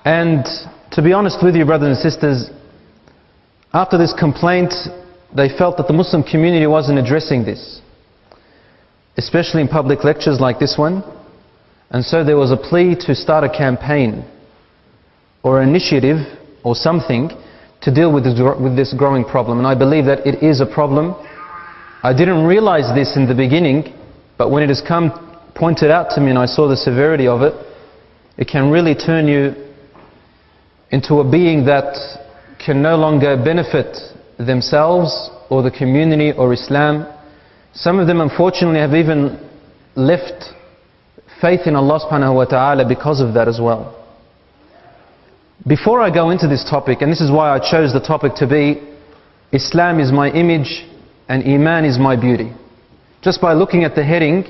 And to be honest with you, brothers and sisters, after this complaint, they felt that the Muslim community wasn't addressing this, especially in public lectures like this one. And so there was a plea to start a campaign or an initiative or something to deal with this growing problem. And I believe that it is a problem. I didn't realize this in the beginning, but when it has come pointed out to me and I saw the severity of it, it can really turn you into a being that can no longer benefit themselves or the community or Islam. Some of them unfortunately have even left faith in Allah subhanahu wa ta'ala because of that as well. Before I go into this topic, and this is why I chose the topic to be Islam is my image and Iman is my beauty. Just by looking at the heading,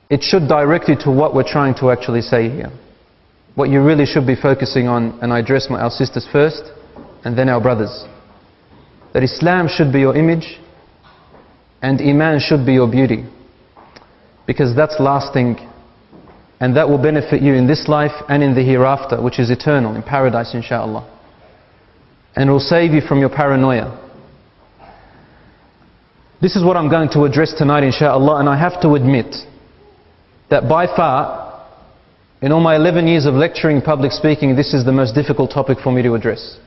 it should direct you to what we're trying to actually say here. What you really should be focusing on, and I address our sisters first and then our brothers. That Islam should be your image and Iman should be your beauty. Because that's lasting and that will benefit you in this life and in the hereafter, which is eternal, in paradise inshaAllah. And it will save you from your paranoia. This is what I'm going to address tonight inshaAllah, and I have to admit that by far, in all my 11 years of lecturing public speaking, this is the most difficult topic for me to address.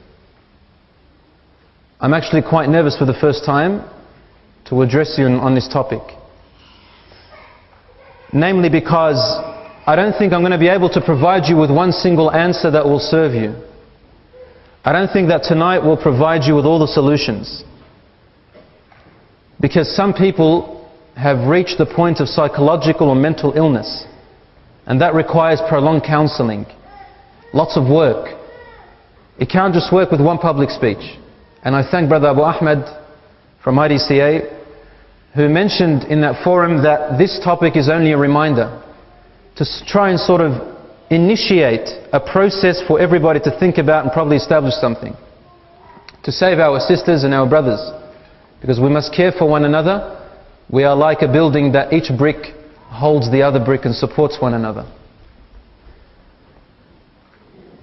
I'm actually quite nervous for the first time to address you on this topic. Namely because I don't think I'm going to be able to provide you with one single answer that will serve you. I don't think that tonight will provide you with all the solutions. Because some people have reached the point of psychological or mental illness. And that requires prolonged counseling, lots of work. It can't just work with one public speech. And I thank Brother Abu Ahmed from IDCA, who mentioned in that forum that this topic is only a reminder to try and sort of initiate a process for everybody to think about and probably establish something to save our sisters and our brothers. Because we must care for one another. We are like a building that each brick holds the other brick and supports one another.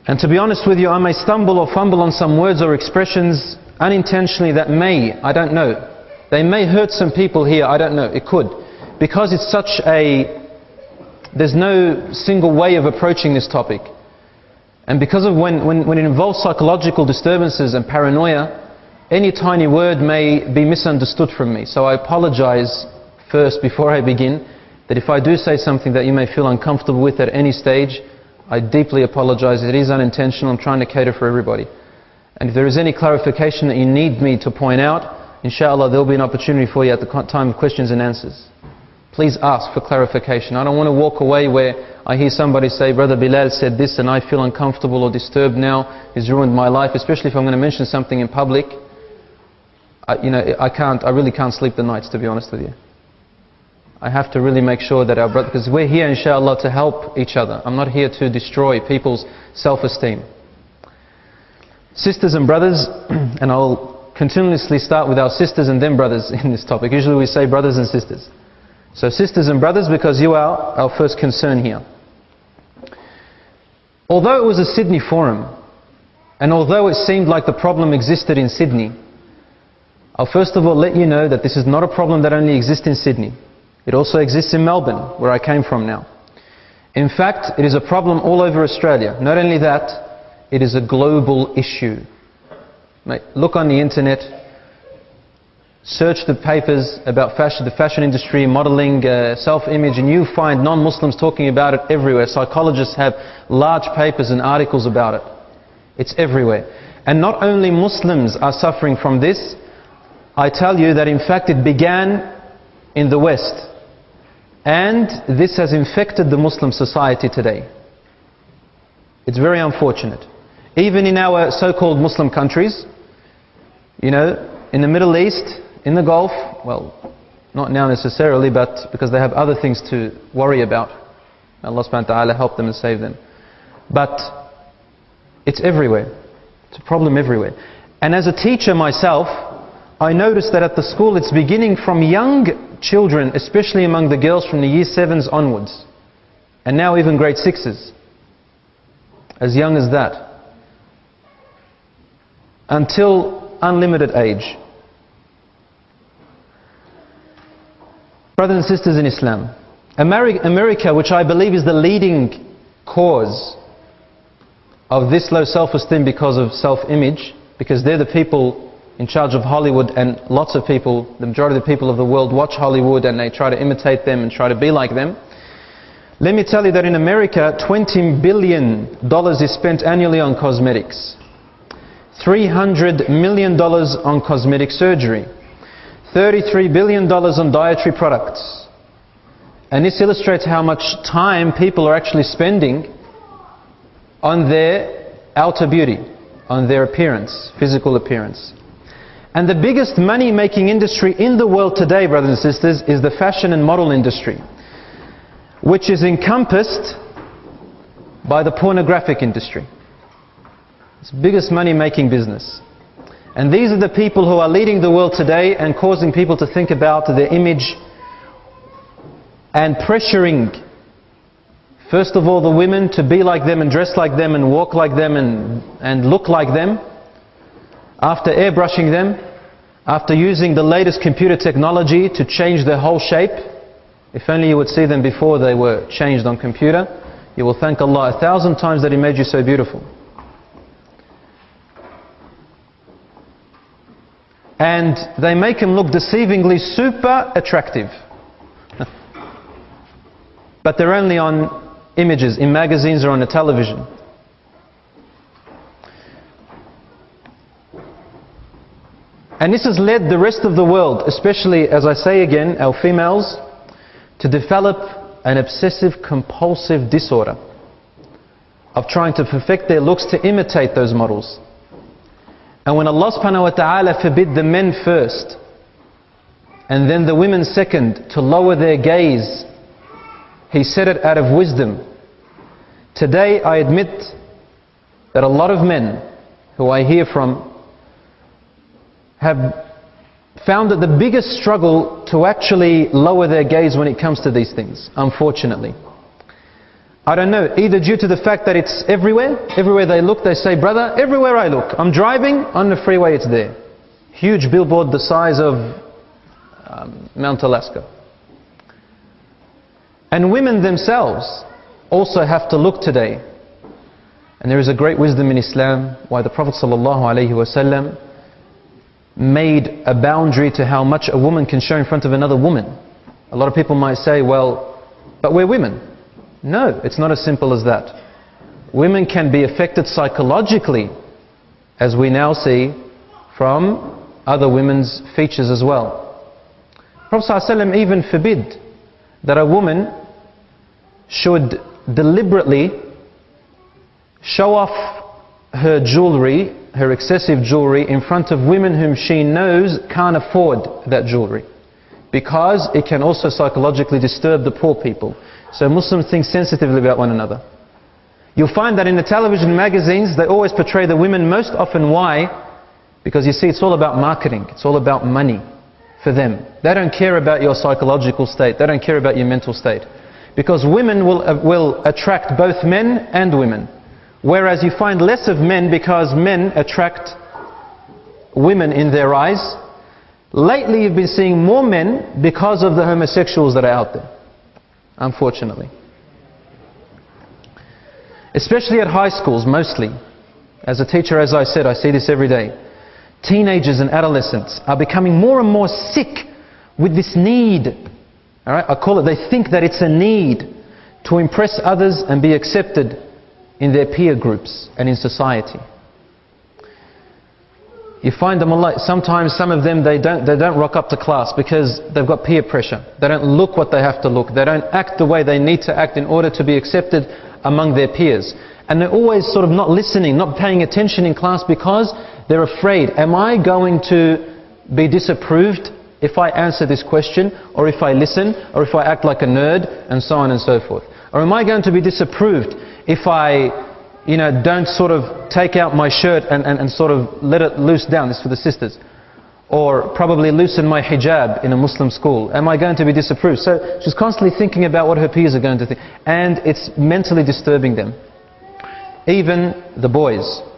And to be honest with you, I may stumble or fumble on some words or expressions unintentionally that may, I don't know, they may hurt some people here, I don't know, it could. Because it's such a, there's no single way of approaching this topic. And because of when it involves psychological disturbances and paranoia, any tiny word may be misunderstood from me. So I apologize first before I begin, that if I do say something that you may feel uncomfortable with at any stage, I deeply apologize. It is unintentional. I'm trying to cater for everybody. And if there is any clarification that you need me to point out, inshallah there will be an opportunity for you at the time of questions and answers. Please ask for clarification. I don't want to walk away where I hear somebody say, Brother Belal said this and I feel uncomfortable or disturbed now, he's ruined my life, especially if I'm going to mention something in public. I really can't sleep the nights, to be honest with you. I have to really make sure that our brothers, because we're here inshallah to help each other. I'm not here to destroy people's self-esteem. Sisters and brothers, and I'll continuously start with our sisters and then brothers in this topic. Usually we say brothers and sisters. So sisters and brothers, because you are our first concern here. Although it was a Sydney forum, and although it seemed like the problem existed in Sydney, I'll first of all let you know that this is not a problem that only exists in Sydney. It also exists in Melbourne, where I came from now. In fact, it is a problem all over Australia. Not only that, it is a global issue. Mate, look on the internet, search the papers about fashion, the fashion industry, modeling, self-image, and you find non-Muslims talking about it everywhere. Psychologists have large papers and articles about it. It's everywhere. And not only Muslims are suffering from this, I tell you that in fact it began in the West. And this has infected the Muslim society today. It's very unfortunate. Even in our so-called Muslim countries, you know, in the Middle East, in the Gulf, well, not now necessarily, but because they have other things to worry about. Allah subhanahu wa ta'ala help them and save them. But it's everywhere. It's a problem everywhere. And as a teacher myself, I noticed that at the school it's beginning from young children, especially among the girls from the year 7s onwards, and now even grade 6s. as young as that, until unlimited age. Brothers and sisters in Islam, America, which I believe is the leading cause of this low self-esteem because of self-image, because they're the people in charge of Hollywood, and lots of people, the majority of the people of the world watch Hollywood and they try to imitate them and try to be like them. Let me tell you that in America, $20 billion is spent annually on cosmetics. $300 million on cosmetic surgery. $33 billion on dietary products. And this illustrates how much time people are actually spending on their outer beauty, on their appearance, physical appearance. And the biggest money-making industry in the world today, brothers and sisters, is the fashion and model industry, which is encompassed by the pornographic industry. It's the biggest money-making business. And these are the people who are leading the world today and causing people to think about their image and pressuring, first of all, the women to be like them and dress like them and walk like them and look like them. After airbrushing them, after using the latest computer technology to change their whole shape. If only you would see them before they were changed on computer, you will thank Allah 1,000 times that He made you so beautiful. And they make them look deceivingly super attractive. But they're only on images, in magazines or on the television. And this has led the rest of the world, especially, as I say again, our females, to develop an obsessive compulsive disorder of trying to perfect their looks to imitate those models. And when Allah subhanahu wa ta'ala forbid the men first and then the women second to lower their gaze, He said it out of wisdom. Today I admit that a lot of men who I hear from have found that the biggest struggle to actually lower their gaze when it comes to these things, unfortunately. I don't know, either due to the fact that it's everywhere they look, they say, brother, everywhere I look, I'm driving, on the freeway, it's there. Huge billboard the size of Mount Alaska. And women themselves also have to look today. And there is a great wisdom in Islam why the Prophet ﷺ made a boundary to how much a woman can show in front of another woman. A lot of people might say, well, but we're women. No, it's not as simple as that. Women can be affected psychologically, as we now see from other women's features as well. Prophet ﷺ even forbid that a woman should deliberately show off her jewelry, her excessive jewelry, in front of women whom she knows can't afford that jewelry, because it can also psychologically disturb the poor people. So Muslims think sensitively about one another. You'll find that in the television magazines they always portray the women most often. Why? Because you see, it's all about marketing, it's all about money for them. They don't care about your psychological state, they don't care about your mental state. Because women will attract both men and women. Whereas you find less of men, because men attract women in their eyes. Lately you've been seeing more men because of the homosexuals that are out there, unfortunately. Especially at high schools, mostly. As a teacher, as I said, I see this every day. Teenagers and adolescents are becoming more and more sick with this need. All right? I call it, they think that it's a need to impress others and be accepted in their peer groups and in society. You find them sometimes some of them they don't rock up to class because they've got peer pressure. They don't look what they have to look. They don't act the way they need to act in order to be accepted among their peers. And they're always sort of not listening, not paying attention in class because they're afraid. Am I going to be disapproved if I answer this question, or if I listen, or if I act like a nerd, and so on and so forth? Or am I going to be disapproved if I, don't sort of take out my shirt and sort of let it loose down? This is for the sisters. Or probably loosen my hijab in a Muslim school. Am I going to be disapproved? So she's constantly thinking about what her peers are going to think. And it's mentally disturbing them. even the boys.